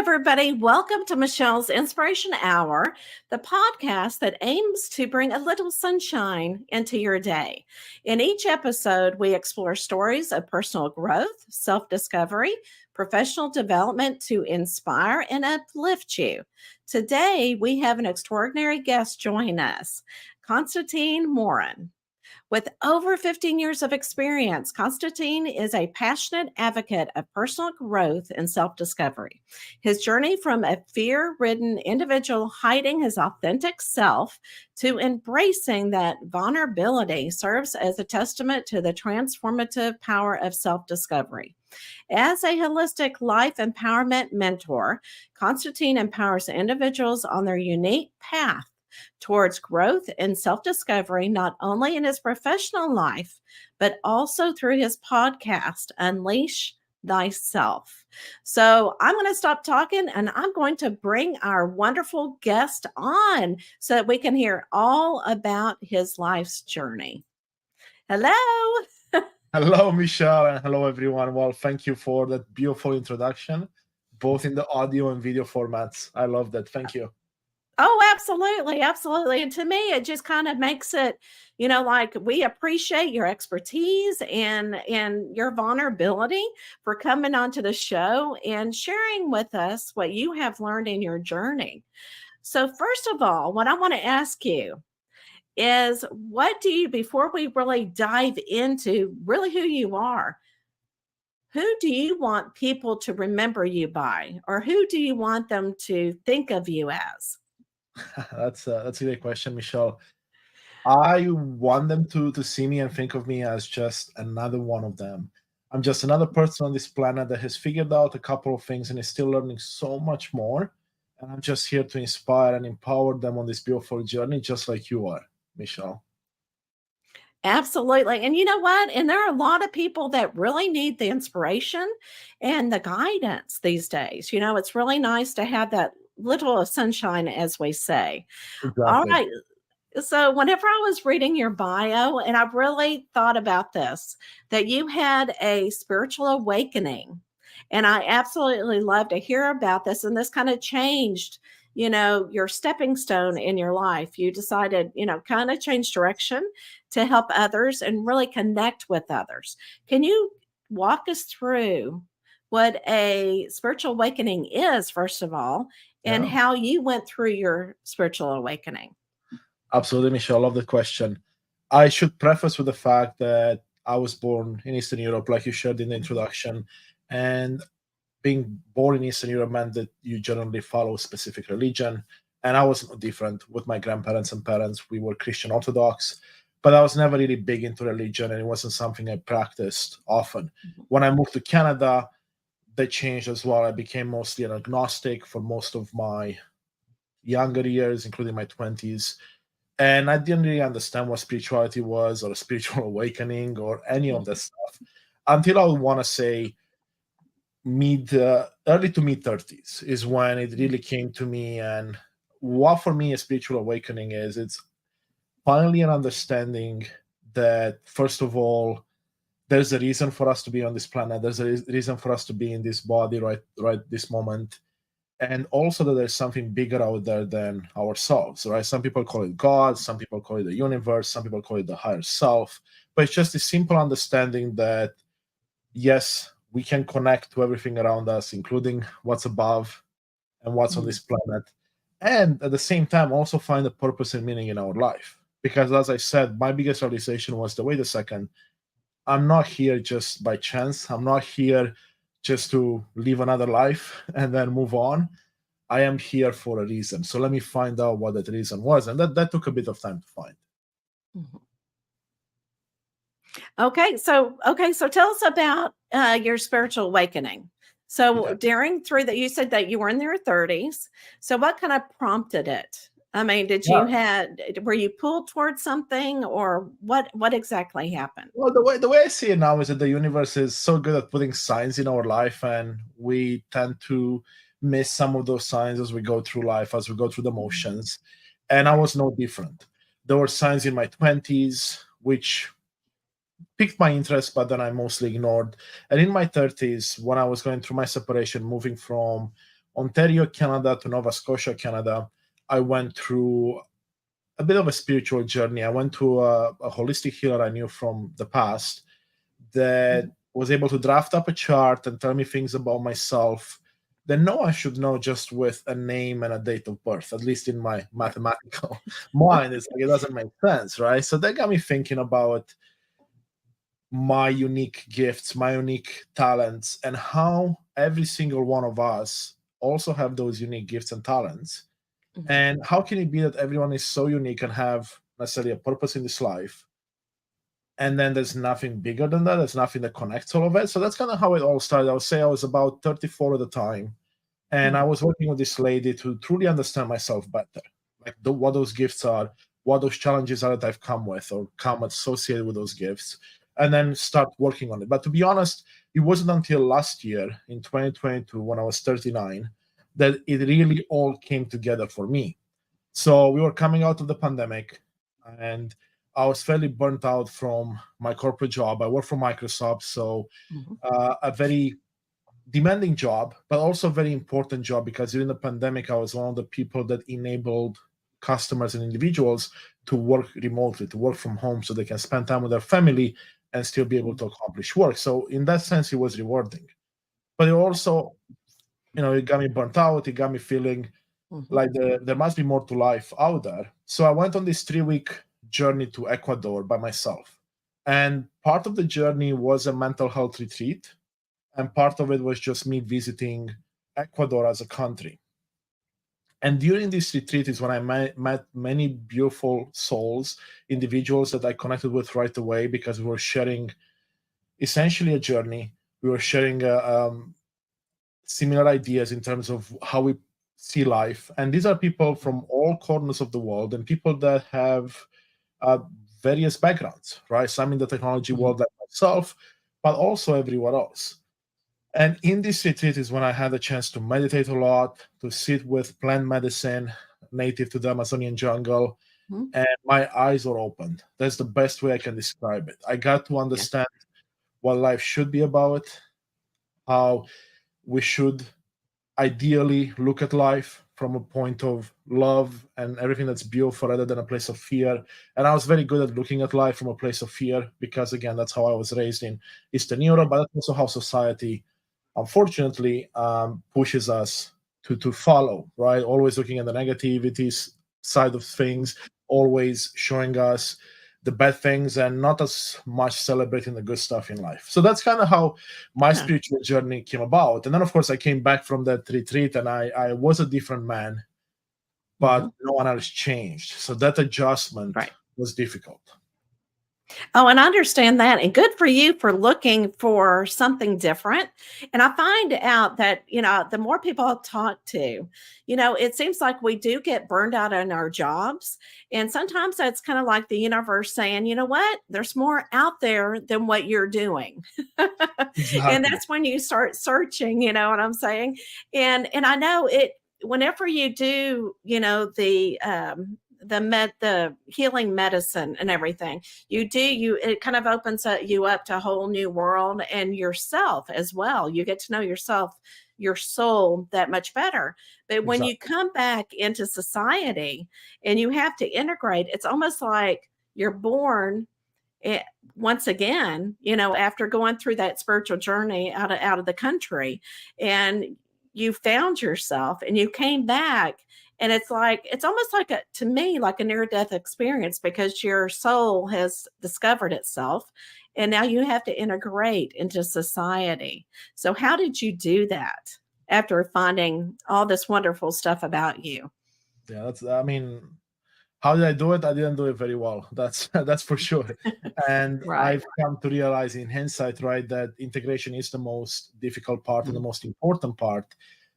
everybody. Welcome to Michelle's Inspiration Hour, the podcast that aims to bring a little sunshine into your day. In each episode, we explore stories of personal growth, self-discovery, professional development to inspire and uplift you. Today, we have an extraordinary guest join us, Constantin Morun. With over 15 years of experience, Constantin is a passionate advocate of personal growth and self-discovery. His journey from a fear-ridden individual hiding his authentic self to embracing that vulnerability serves as a testament to the transformative power of self-discovery. As a holistic life empowerment mentor, Constantin empowers individuals on their unique path towards growth and self-discovery, not only in his professional life, but also through his podcast, Unleash Thyself. So I'm going to stop talking and I'm going to bring our wonderful guest on so that we can hear all about his life's journey. Hello. Hello, Michelle, and hello, everyone. Well, thank you for that beautiful introduction, both in the audio and video formats. I love that. Thank you. Oh, absolutely. Absolutely. And to me, it just kind of makes it, like we appreciate your expertise and your vulnerability for coming onto the show and sharing with us what you have learned in your journey. So first of all, what I want to ask you is before we really dive into really who you are, who do you want people to remember you by, or who do you want them to think of you as? That's a great question, Michelle. I want them to see me and think of me as just another one of them. I'm just another person on this planet that has figured out a couple of things and is still learning so much more. And I'm just here to inspire and empower them on this beautiful journey, just like you are, Michelle. Absolutely. And you know what? And there are a lot of people that really need the inspiration and the guidance these days. It's really nice to have that little sunshine, as we say. All Exactly. right. So whenever I was reading your bio, and I really thought about this, that you had a spiritual awakening. And I absolutely love to hear about this. And this kind of changed, your stepping stone in your life. You decided, kind of change direction to help others and really connect with others. Can you walk us through what a spiritual awakening is, first of all, and Yeah, how you went through your spiritual awakening? absolutely, Michelle. I love the question. I should preface with the fact that I was born in Eastern Europe, like you shared in the introduction. And being born in Eastern Europe meant that you generally follow a specific religion. And I was no different with my grandparents and parents. We were Christian Orthodox, but I was never really big into religion and it wasn't something I practiced often. When I moved to Canada, that changed as well. I became mostly an agnostic for most of my younger years, including my 20s. And I didn't really understand what spirituality was or a spiritual awakening or any of that stuff until I would want to say early to mid 30s is when it really came to me. And what for me a spiritual awakening is, it's finally an understanding that first of all, there's a reason for us to be on this planet. There's a reason for us to be in this body right this moment. And also that there's something bigger out there than ourselves, right? Some people call it God, some people call it the universe, some people call it the higher self. But it's just a simple understanding that, yes, we can connect to everything around us, including what's above and what's on this planet. And at the same time, also find a purpose and meaning in our life. Because as I said, my biggest realization was the wait a second, I'm not here just by chance. I'm not here just to live another life and then move on. I am here for a reason. So let me find out what that reason was. And that took a bit of time to find. Mhm. Okay, so tell us about your spiritual awakening. So Okay. you said that you were in your 30s. So what kind of prompted it? I mean, Yeah. were you pulled towards something, or what exactly happened? Well, the way I see it now is that the universe is so good at putting signs in our life, and we tend to miss some of those signs as we go through life, as we go through the motions. And I was no different. There were signs in my 20s which piqued my interest, but then I mostly ignored. And in my 30s, when I was going through my separation, moving from Ontario, Canada to Nova Scotia, Canada, I went through a bit of a spiritual journey. I went to a holistic healer I knew from the past that was able to draft up a chart and tell me things about myself that no one should know just with a name and a date of birth, at least in my mathematical mind. It's like it doesn't make sense, right? So that got me thinking about my unique gifts, my unique talents, and how every single one of us also have those unique gifts and talents. And how can it be that everyone is so unique and have necessarily a purpose in this life? And then there's nothing bigger than that. There's nothing that connects all of it. So that's kind of how it all started. I would say I was about 34 at the time. And I was working with this lady to truly understand myself better, like what those gifts are, what those challenges are that I've come with or come associated with those gifts, and then start working on it. But to be honest, it wasn't until last year in 2022, when I was 39, that it really all came together for me. So we were coming out of the pandemic, and I was fairly burnt out from my corporate job. I work for Microsoft, so a very demanding job, but also a very important job, because during the pandemic, I was one of the people that enabled customers and individuals to work remotely, to work from home, so they can spend time with their family and still be able to accomplish work. So in that sense, it was rewarding. But it also, it got me burnt out. It got me feeling like there must be more to life out there. So I went on this 3-week journey to Ecuador by myself. And part of the journey was a mental health retreat. And part of it was just me visiting Ecuador as a country. And during this retreat is when I met many beautiful souls, individuals that I connected with right away, because we were sharing essentially a journey. We were sharing similar ideas in terms of how we see life. And these are people from all corners of the world, and people that have various backgrounds, right? Some in the technology world like myself, but also everywhere else. And in this retreat is when I had a chance to meditate a lot, to sit with plant medicine native to the Amazonian jungle, and my eyes were opened. That's the best way I can describe it. I got to understand what life should be about, how we should ideally look at life from a point of love and everything that's beautiful, rather than a place of fear. And I was very good at looking at life from a place of fear, because again, that's how I was raised in Eastern Europe, but that's also how society, unfortunately, pushes us to follow, right? Always looking at the negativity side of things, always showing us the bad things and not as much celebrating the good stuff in life. So that's kind of how my spiritual journey came about. And then, of course, I came back from that retreat, and I was a different man, but no one else changed. So that adjustment was difficult. Oh, and I understand that. And good for you for looking for something different. And I find out that, the more people I talk to, it seems like we do get burned out in our jobs. And sometimes that's kind of like the universe saying, you know what, there's more out there than what you're doing. Exactly. And that's when you start searching, you know what I'm saying? And I know it, whenever you do, the healing medicine and everything it kind of opens you up to a whole new world, and yourself as well. You get to know yourself, your soul, that much better. But when you come back into society and you have to integrate, it's almost like you're born once again, after going through that spiritual journey out of the country, and you found yourself and you came back. And it's almost like to me, like a near-death experience, because your soul has discovered itself and now you have to integrate into society. So how did you do that after finding all this wonderful stuff about you? Yeah, how did I do it? I didn't do it very well. That's for sure. And I've come to realize in hindsight, right, that integration is the most difficult part and the most important part.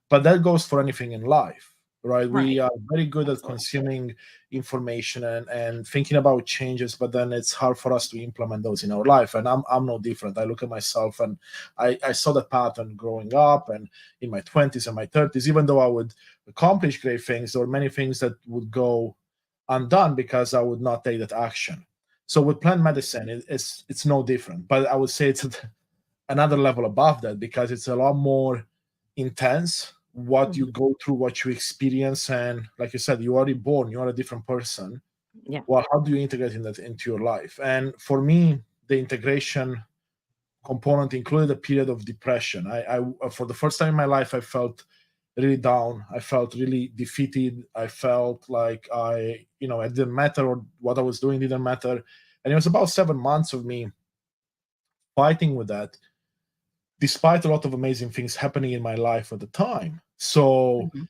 But that goes for anything in life. Right. We are very good at consuming information and thinking about changes, but then it's hard for us to implement those in our life. And I'm no different. I look at myself, and I saw the pattern growing up and in my 20s and my 30s. Even though I would accomplish great things, there were many things that would go undone because I would not take that action. So with plant medicine, it's no different. But I would say it's at another level above that, because it's a lot more intense what you Mhm. go through, what you experience, and like you said, you are reborn, you are a different person. Yeah. Well, how do you integrate that into your life? And for me, the integration component included a period of depression. I for the first time in my life, I felt really down. I felt really defeated. I felt like it didn't matter, or what I was doing didn't matter. And it was about 7 months of me fighting with that, despite a lot of amazing things happening in my life at the time. So Mhm.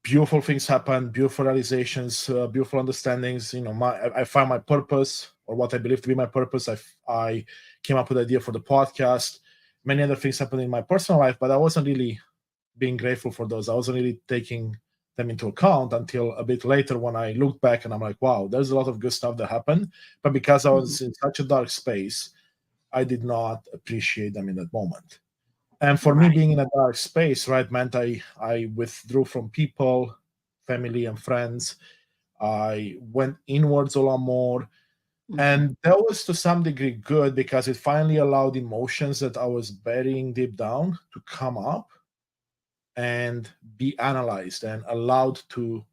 beautiful things happen, beautiful realizations, beautiful understandings. I find my purpose, or what I believe to be my purpose. I came up with the idea for the podcast. Many other things happened in my personal life, but I wasn't really being grateful for those. I wasn't really taking them into account until a bit later, when I looked back and I'm like, wow, there's a lot of good stuff that happened. But because I Mhm. was in such a dark space, I did not appreciate them in that moment. And for me, Right. being in a dark space, right, meant I withdrew from people, family and friends. I went inwards a lot more. Mhm. And that was to some degree good, because it finally allowed emotions that I was burying deep down to come up and be analyzed and allowed to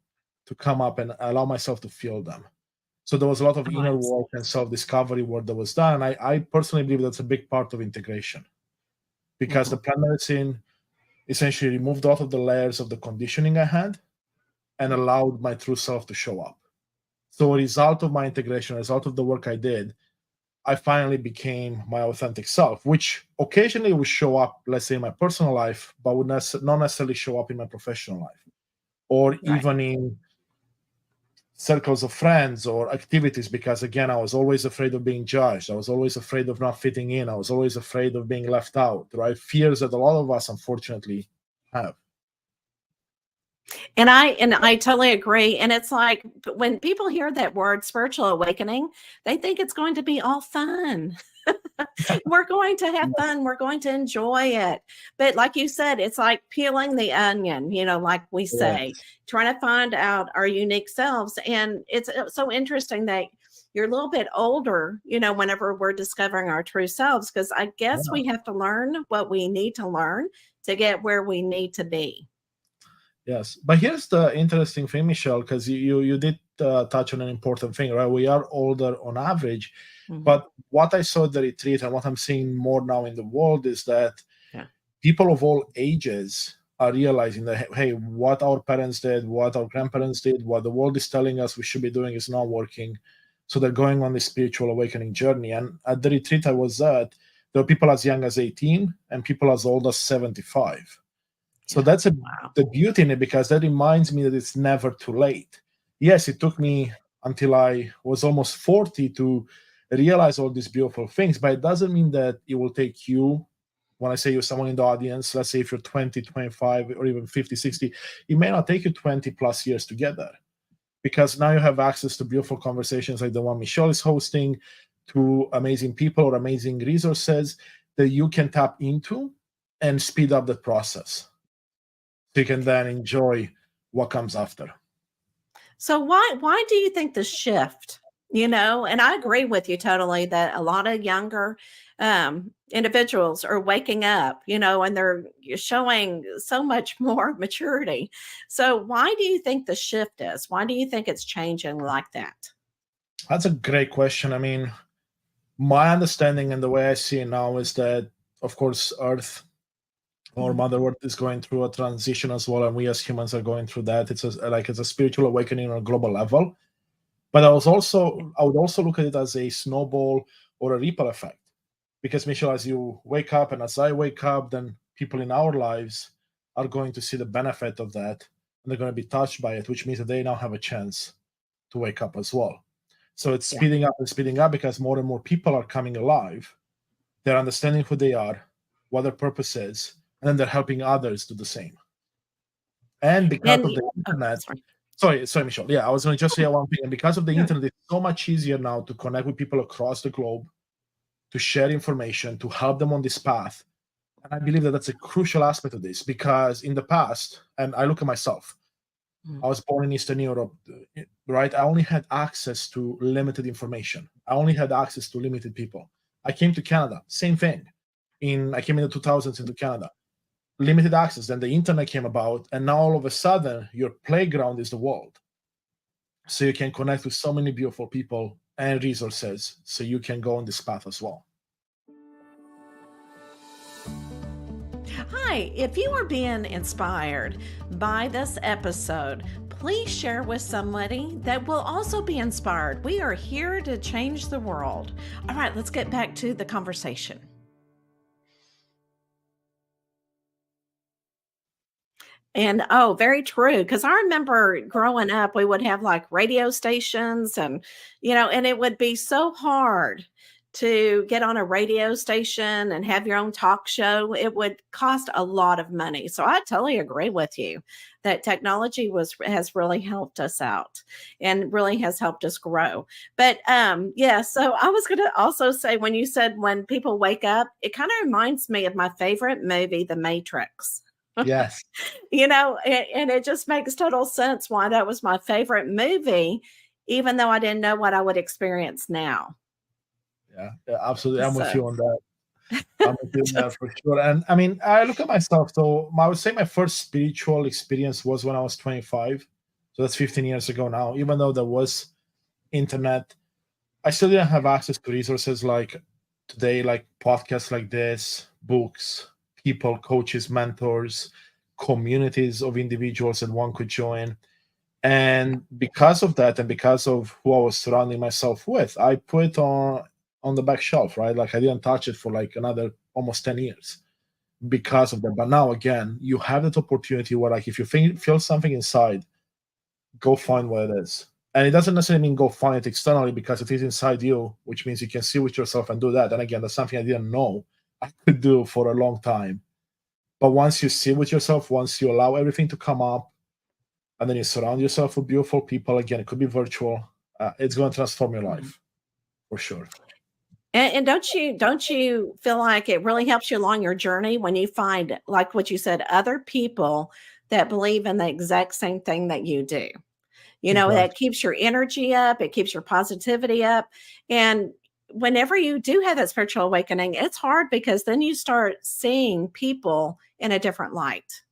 come up, and allow myself to feel them. So there was a lot of Oh, inner absolutely. work and self-discovery work that was done. I personally believe that's a big part of integration, because the Mhm. plant medicine essentially removed a lot of the layers of the conditioning I had and allowed my true self to show up. So, a result of my integration, a result of the work I did, I finally became my authentic self, which occasionally would show up, let's say, in my personal life, but would not necessarily show up in my professional life, or Right. even in circles of friends or activities, because again, I was always afraid of being judged. I was always afraid of not fitting in. I was always afraid of being left out, right? Fears that a lot of us unfortunately have. And I totally agree. And it's like when people hear that word spiritual awakening, they think it's going to be all fun. We're going to have fun. We're going to enjoy it. But like you said, it's like peeling the onion, like we say, Correct. trying to find out our unique selves. And it's so interesting that you're a little bit older, whenever we're discovering our true selves, because I guess Yeah. we have to learn what we need to learn to get where we need to be. Yes, but here's the interesting thing, Michelle, because you did touch on an important thing, right? We are older on average, Mhm. but what I saw at the retreat and what I'm seeing more now in the world is that Yeah. people of all ages are realizing that, hey, what our parents did, what our grandparents did, what the world is telling us we should be doing is not working. So they're going on this spiritual awakening journey. And at the retreat I was at, there were people as young as 18 and people as old as 75. So Yeah. that's Wow. the beauty in it, because that reminds me that it's never too late. Yes, it took me until I was almost 40 to realize all these beautiful things, but it doesn't mean that it will take you. When I say you're someone in the audience, let's say if you're 20, 25, or even 50, 60, it may not take you 20 plus years to get there, because now you have access to beautiful conversations like the one Michelle is hosting, to amazing people or amazing resources that you can tap into and speed up the process, so you can then enjoy what comes after. So why do you think the shift? And I agree with you totally that a lot of younger individuals are waking up, and they're showing so much more maturity. So why do you think the shift is? Why do you think it's changing like that? That's a great question. I mean, my understanding and the way I see it now is that, of course, Earth or Mhm. Mother Earth is going through a transition as well, and we as humans are going through that. It's a spiritual awakening on a global level. But Yeah. I would also look at it as a snowball or a ripple effect, because Michelle, as you wake up and as I wake up, then people in our lives are going to see the benefit of that, and they're going to be touched by it, which means that they now have a chance to wake up as well. So it's Yeah. speeding up and speeding up, because more and more people are coming alive. They're understanding who they are, what their purpose is, and then they're helping others do the same. And because And of the oh, internet, sorry. sorry, Michelle. Yeah, I was going to just say one thing. And because of the Good. internet, it's so much easier now to connect with people across the globe, to share information, to help them on this path. And I believe that that's a crucial aspect of this, because in the past, and I look at myself, Mhm. I was born in Eastern Europe, right? I only had access to limited information. I only had access to limited people. I came to Canada, same thing. I came in the 2000s into Canada. limited access. Then the internet came about, and now all of a sudden, your playground is the world. So you can connect with so many beautiful people and resources. So you can go on this path as well. Hi, if you are being inspired by this episode, please share with somebody that will also be inspired. We are here to change the world. All right, let's get back to the conversation. And oh, very true. Because I remember growing up, we would have like radio stations and it would be so hard to get on a radio station and have your own talk show. It would cost a lot of money. So I totally agree with you that technology has really helped us out and really has helped us grow. But yeah, so I was going to also say when you said when people wake up, it kind of reminds me of my favorite movie, The Matrix. Yes. And it just makes total sense why that was my favorite movie, even though I didn't know what I would experience now. Yeah, absolutely. I'm with So, you on that. I'm with you on that for sure. And I mean, I look at myself. So I would say my first spiritual experience was when I was 25. So that's 15 years ago now. Even though there was internet, I still didn't have access to resources like today, like podcasts like this, books, people, coaches, mentors, communities of individuals that one could join. And because of that, and because of who I was surrounding myself with, I put it on the back shelf, right? Like I didn't touch it for like another almost 10 years because of that. But now again, you have that opportunity where like if you feel something inside, go find what it is. And it doesn't necessarily mean go find it externally because it is inside you, which means you can see with yourself and do that. And again, that's something I didn't know I could do for a long time. But once you see with yourself, once you allow everything to come up, and then you surround yourself with beautiful people, again, it could be virtual, it's going to transform your life for sure. and don't you feel like it really helps you along your journey when you find, like what you said, other people that believe in the exact same thing that you do? That Exactly. keeps your energy up, it keeps your positivity up. And whenever you do have that spiritual awakening, it's hard because then you start seeing people in a different light.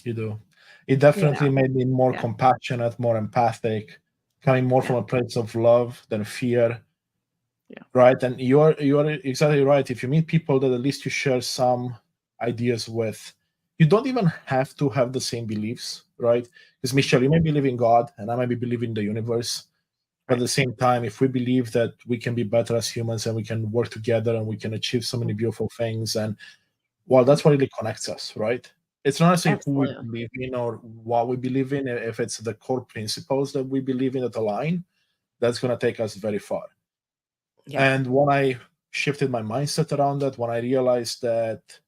You do. It You definitely know, made me more yeah, compassionate, more empathic, coming more yeah, from a place of love than fear, yeah. right? And you're exactly right. If you meet people that at least you share some ideas with, you don't even have to have the same beliefs, right? Because Michelle, you may believe in God, and I may believe in the universe. But at Right. the same time, if we believe that we can be better as humans and we can work together and we can achieve so many Mm, beautiful things, and well, that's what really connects us, right? It's not necessarily who we absolutely. believe in or what we believe in. If it's the core principles that we believe in that align, that's going to take us very far. Yeah. And when I shifted my mindset around that, when I realized that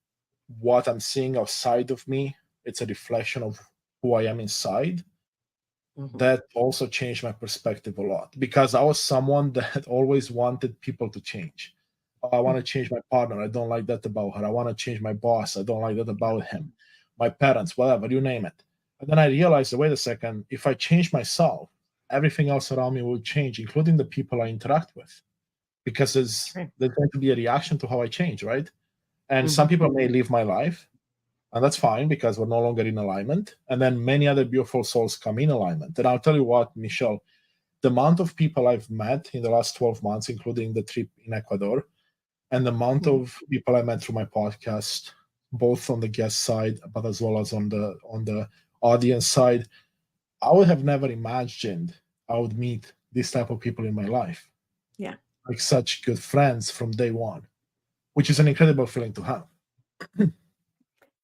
what I'm seeing outside of me, it's a reflection of who I am inside, Mhm. that also changed my perspective a lot because I was someone that always wanted people to change. Oh, I want to Mhm. change my partner. I don't like that about her. I want to change my boss. I don't like that about him. My parents, whatever, you name it. And then I realized, wait a second, if I change myself, everything else around me will change, including the people I interact with, because True. there's going to be a reaction to how I change, right? And some Mhm. people may leave my life, and that's fine because we're no longer in alignment. And then many other beautiful souls come in alignment. And I'll tell you what, Michelle, the amount of people I've met in the last 12 months, including the trip in Ecuador, and the amount Mhm. of people I met through my podcast, both on the guest side, but as well as on the audience side, I would have never imagined I would meet this type of people in my life, Yeah. like such good friends from day one, which is an incredible feeling to have.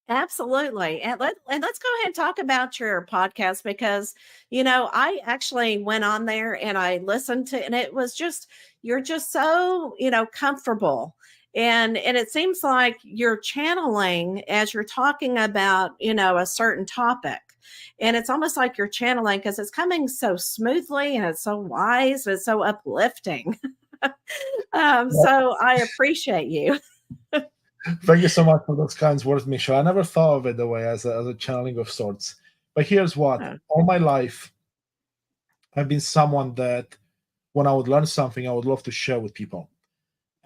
Absolutely. And let's go ahead and talk about your podcast because I actually went on there and I listened to, and it was just, you're just so, comfortable. And it seems like you're channeling as you're talking about, a certain topic. And it's almost like you're channeling because it's coming so smoothly and it's so wise and it's so uplifting. So I appreciate you. Thank you so much for those kind words, Michelle. I never thought of it the way as a channeling of sorts. But here's what: Uh, all my life, I've been someone that when I would learn something, I would love to share with people.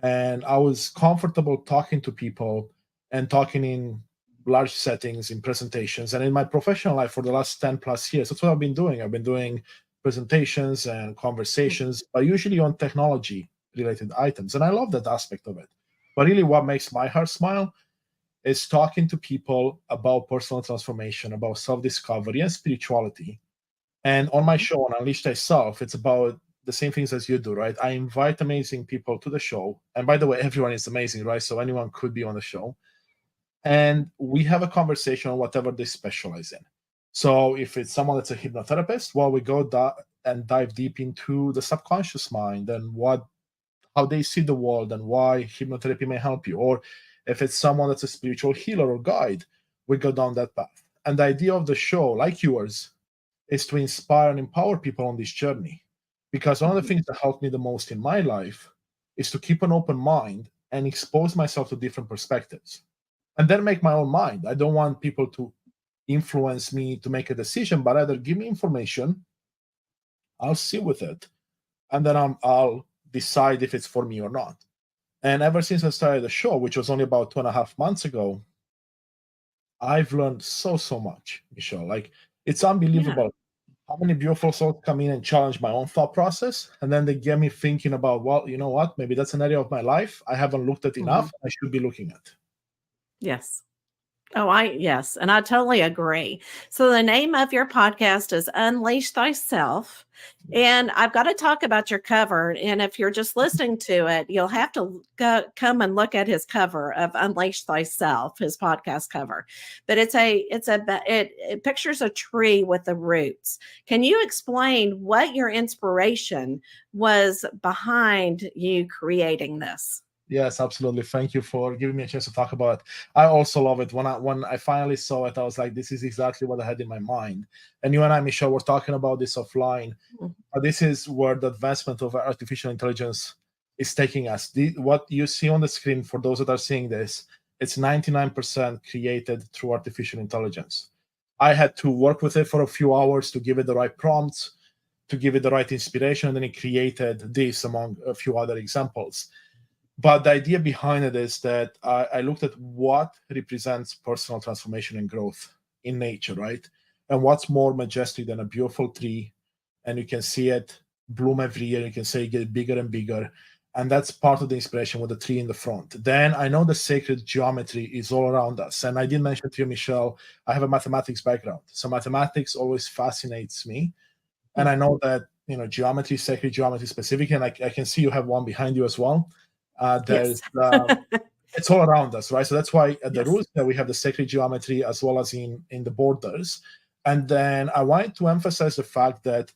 And I was comfortable talking to people and talking in large settings, in presentations. And in my professional life for the last 10 plus years, that's what I've been doing. I've been doing presentations and conversations, but usually on technology related items. And I love that aspect of it. But really, what makes my heart smile is talking to people about personal transformation, about self discovery and spirituality. And on my show, on Unleash Thyself, it's about the same things as you do, right? I invite amazing people to the show. And by the way, everyone is amazing, right? So anyone could be on the show. And we have a conversation on whatever they specialize in. So if it's someone that's a hypnotherapist, well, we go and dive deep into the subconscious mind and how they see the world and why hypnotherapy may help you. Or if it's someone that's a spiritual healer or guide, we go down that path. And the idea of the show, like yours, is to inspire and empower people on this journey. Because one of the things that helped me the most in my life is to keep an open mind and expose myself to different perspectives and then make my own mind. I don't want people to influence me to make a decision, but rather give me information, I'll sit with it, and then I'll decide if it's for me or not. And ever since I started the show, which was only about 2.5 months ago, I've learned so much, Michelle. Like, it's unbelievable how many beautiful souls come in and challenge my own thought process. And then they get me thinking about, well, you know what? Maybe that's an area of my life I haven't looked at enough. I should be looking at. Yes. Yes, and I totally agree. So the name of your podcast is Unleash Thyself. And I've got to talk about your cover. And if you're just listening to it, you'll have to come and look at his cover of Unleash Thyself, his podcast cover. But it pictures a tree with the roots. Can you explain what your inspiration was behind you creating this? Yes, absolutely. Thank you for giving me a chance to talk about it. I also love it. When I finally saw it, I was like, this is exactly what I had in my mind. And you and I, Michelle, were talking about this offline. This is where the advancement of artificial intelligence is taking us. What you see on the screen, for those that are seeing this, it's 99% created through artificial intelligence. I had to work with it for a few hours to give it the right prompts, to give it the right inspiration, and then it created this among a few other examples. But the idea behind it is that I looked at what represents personal transformation and growth in nature, right? And what's more majestic than a beautiful tree, and you can see it bloom every year. You can say it get bigger and bigger. And that's part of the inspiration with the tree in the front. Then I know the sacred geometry is all around us. And I did mention to you, Michelle, I have a mathematics background. So mathematics always fascinates me. And I know that, geometry, sacred geometry specifically, and I can see you have one behind you as well. It's all around us, right? So that's why at the roots that we have the sacred geometry as well as in the borders. And then I wanted to emphasize the fact that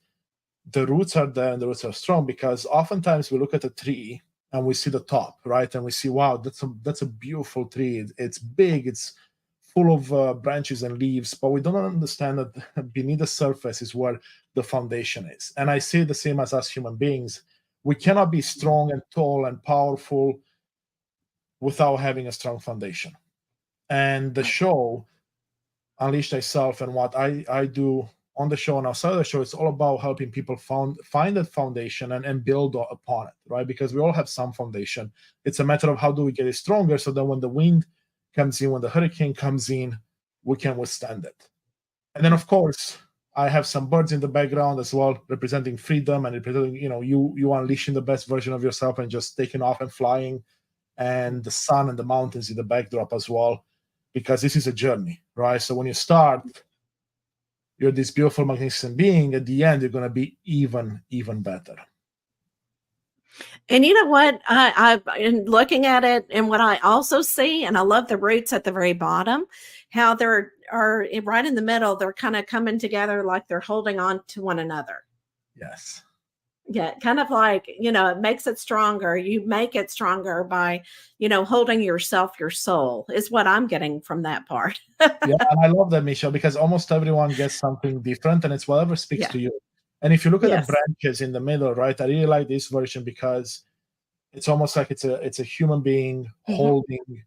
the roots are there and the roots are strong, because oftentimes we look at a tree and we see the top, right? And we see, wow, that's a beautiful tree. It's big, it's full of branches and leaves, but we don't understand that beneath the surface is where the foundation is. And I see the same as us human beings. We cannot be strong and tall and powerful without having a strong foundation. And the show, Unleash Thyself, and what I do on the show and outside of the show, it's all about helping people find that foundation and build upon it, right? Because we all have some foundation. It's a matter of how do we get it stronger so that when the wind comes in, when the hurricane comes in, we can withstand it. And then, of course, I have some birds in the background as well, representing freedom and representing, you unleashing the best version of yourself and just taking off and flying, and the sun and the mountains in the backdrop as well, because this is a journey, right? So when you start, you're this beautiful, magnificent being. At the end, you're going to be even better. And you know what? I've been looking at it, and what I also see, and I love the roots at the very bottom, how they're right in the middle. They're kind of coming together like they're holding on to one another. Yes. Yeah, kind of like, it makes it stronger. You make it stronger by, holding yourself, your soul is what I'm getting from that part. Yeah, and I love that, Michelle, because almost everyone gets something different, and it's whatever speaks to you. And if you look at the branches in the middle, right, I really like this version because it's almost like it's a human being holding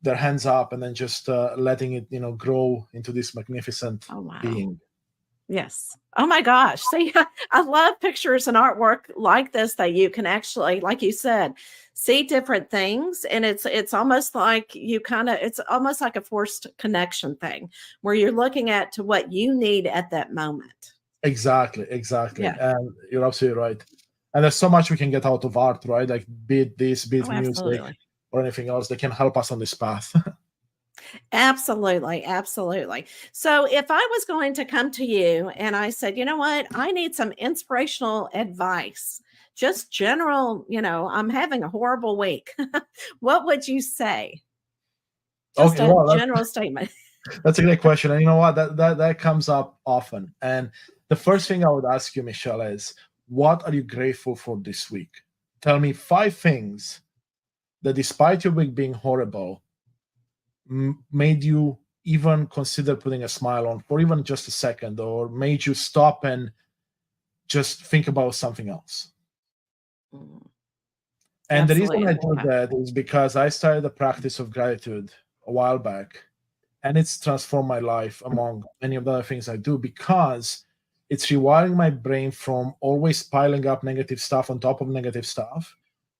their hands up and then just letting it, grow into this magnificent being. Yes. Oh my gosh. See, I love pictures and artwork like this that you can actually, like you said, see different things. And it's almost like it's almost like a forced connection thing where you're looking at to what you need at that moment. Exactly. Yeah. And you're absolutely right. And there's so much we can get out of art, right? Like be it this, be it Oh, music absolutely. or anything else that can help us on this path. Absolutely, absolutely. So if I was going to come to you and I said, you know what, I need some inspirational advice, just general, I'm having a horrible week. What would you say? Just Okay, a well, general statement. that's a great question. And you know what? That comes up often. And the first thing I would ask you, Michelle, is what are you grateful for this week? Tell me 5 things that, despite your week being horrible, made you even consider putting a smile on for even just a second, or made you stop and just think about something else. Mm, And the reason I absolutely. do that is because I started the practice of gratitude a while back, and it's transformed my life among many of the other things I do, because it's rewiring my brain from always piling up negative stuff on top of negative stuff,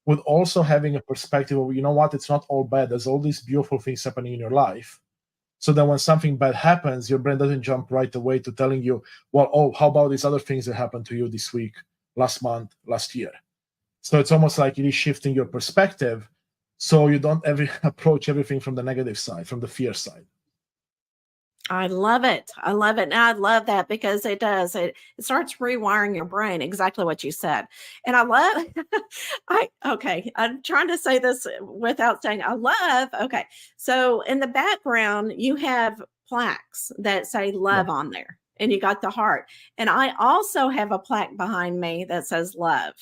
with also having a perspective of, you know what, it's not all bad. There's all these beautiful things happening in your life. So that when something bad happens, your brain doesn't jump right away to telling you, well, oh, how about these other things that happened to you this week, last month, last year? So it's almost like it is shifting your perspective, so you don't ever approach everything from the negative side, from the fear side. I love it. I love it. And I love that because it does. It starts rewiring your brain, exactly what you said. And I love I'm trying to say this without saying I love. Okay. So in the background, you have plaques that say Yeah. love on there. And you got the heart. And I also have a plaque behind me that says love.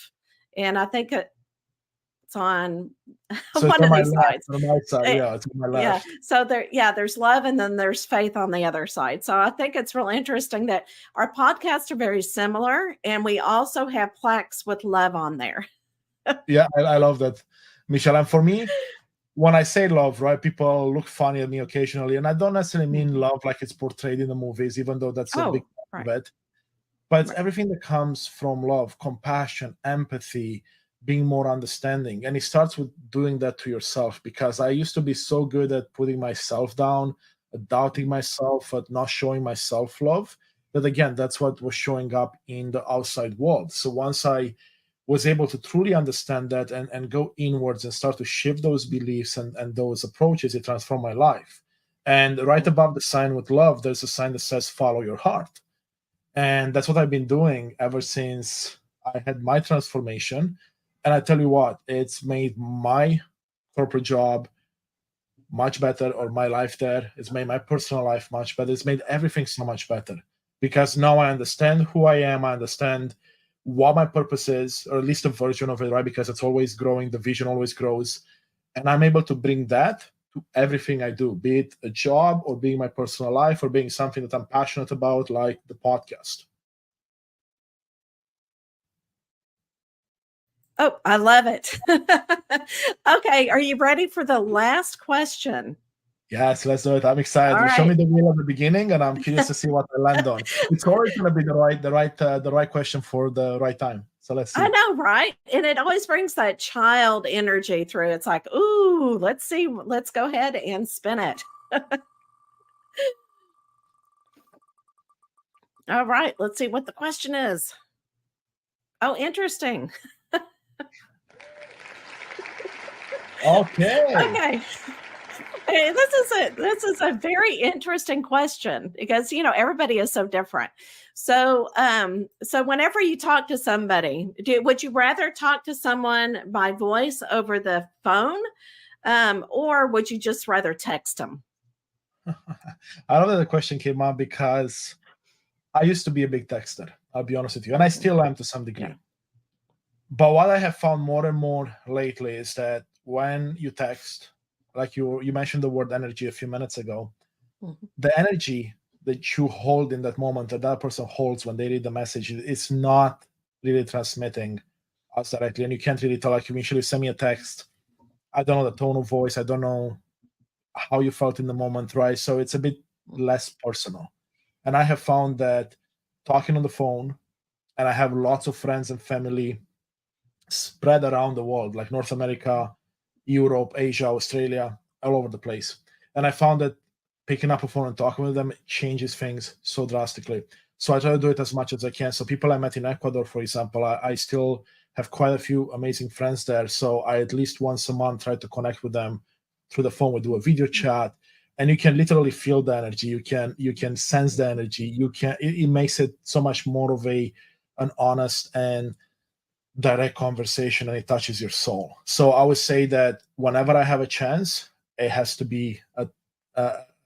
And I think it's on So it's one on of my these left, sides. on my side. Eh, Yeah, it's on my yeah. left. So there's love and then there's faith on the other side. So I think it's really interesting that our podcasts are very similar and we also have plaques with love on there. Yeah, I love that, Michelle. And for me, when I say love, right, people look funny at me occasionally, and I don't necessarily mean Mhm. love like it's portrayed in the movies, even though that's a big Oh, part right. of it. But it's Right. everything that comes from love, compassion, empathy, being more understanding. And it starts with doing that to yourself, because I used to be so good at putting myself down, at doubting myself, at not showing myself love, that again, that's what was showing up in the outside world. So once I was able to truly understand that, and go inwards and start to shift those beliefs and those approaches, it transformed my life. And right above the sign with love, there's a sign that says follow your heart. And that's what I've been doing ever since I had my transformation. And I tell you what, it's made my corporate job much better, or my life there. It's made my personal life much better. It's made everything so much better, because now I understand who I am. I understand what my purpose is, or at least a version of it, right? Because it's always growing, the vision always grows. And I'm able to bring that to everything I do, be it a job or being my personal life or being something that I'm passionate about, like the podcast. Oh, I love it. Okay. Are you ready for the last question? Yes, let's do it. I'm excited. All You show me right. the wheel at the beginning, and I'm curious to see what I land on. It's always going to be the right question for the right time. So let's I see. know, right? And it always brings that child energy through. It's like, ooh, let's see. Let's go ahead and spin it. All right. Let's see what the question is. Oh, interesting. Okay. Okay. Hey, this is a very interesting question because everybody is so different. So whenever you talk to somebody, would you rather talk to someone by voice over the phone, or would you just rather text them? I love that the question came up, because I used to be a big texter. I'll be honest with you, and I Mhm. still am to some Yeah. degree. But what I have found more and more lately is that when you text, like you mentioned the word energy a few minutes ago, Mhm. the energy that you hold in that moment, that that person holds when they read the message, it's not really transmitting us directly. And you can't really tell, like, you usually send me a text, I don't know the tone of voice, I don't know how you felt in the moment, right? So it's a bit Mhm. less personal. And I have found that talking on the phone, and I have lots of friends and family spread around the world, like North America, Europe, Asia, Australia, all over the place. And I found that picking up a phone and talking with them changes things so drastically. So I try to do it as much as I can. So people I met in Ecuador, for example, I still have quite a few amazing friends there. So I at least once a month try to connect with them through the phone. We do a video chat, and you can literally feel the energy. You can sense the energy. It makes it so much more of an honest and direct conversation, and it touches your soul. So I would say that whenever I have a chance, it has to be a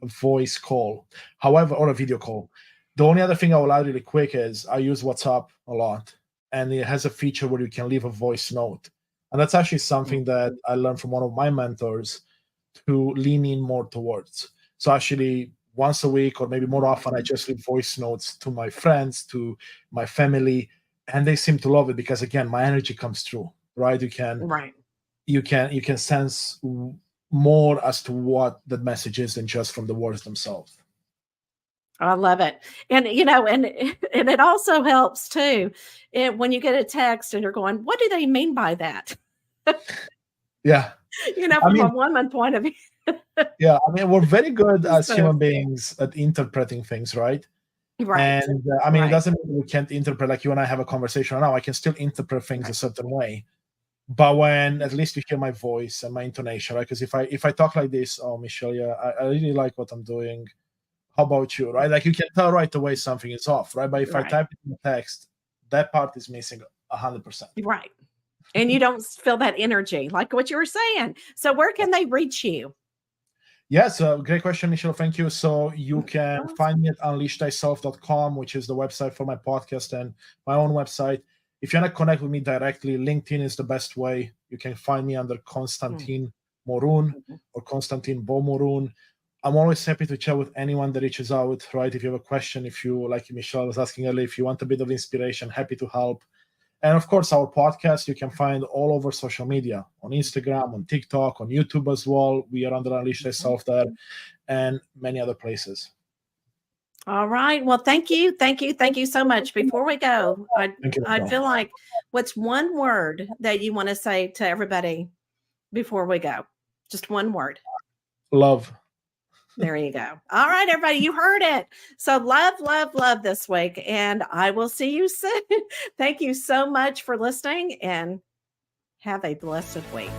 voice call, however, or a video call. The only other thing I will add really quick is I use WhatsApp a lot, and it has a feature where you can leave a voice note. And that's actually something that I learned from one of my mentors to lean in more towards. So actually, once a week or maybe more often, I just leave voice notes to my friends, to my family, and they seem to love it because again, my energy comes through, right? Right. You can sense more as to what the message is than just from the words themselves. I love it. And, and it also helps too, when you get a text and you're going, what do they mean by that? Yeah. From a woman point of view. Yeah. I mean, we're very good as So, human beings at interpreting things, right? right. And it doesn't mean we can't interpret, like you and I have a conversation now. I can still interpret things a certain way. But when at least you hear my voice and my intonation, right? Because if I talk like this, oh, Michelle, yeah, I really like what I'm doing. How about you, right? Like you can tell right away something is off, right? But if I type it in the text, that part is missing 100%. Right. And you don't feel that energy, like what you were saying. So where can they reach you? Yes, great question, Michelle. Thank you. So you can find me at unleashthyself.com, which is the website for my podcast and my own website. If you want to connect with me directly, LinkedIn is the best way. You can find me under Constantin Morun or Constantin Morun. I'm always happy to chat with anyone that reaches out, right? If you have a question, if you, like Michelle was asking earlier, if you want a bit of inspiration, happy to help. And of course, our podcast, you can find all over social media, on Instagram, on TikTok, on YouTube as well. We are under Unleash Thyself there, and many other places. All right. Well, thank you. Thank you. Thank you so much. Before we go, I feel like, what's one word that you want to say to everybody before we go? Just one word. Love. There you go. All right, everybody, you heard it. So love, love, love this week. And I will see you soon. Thank you so much for listening, and have a blessed week.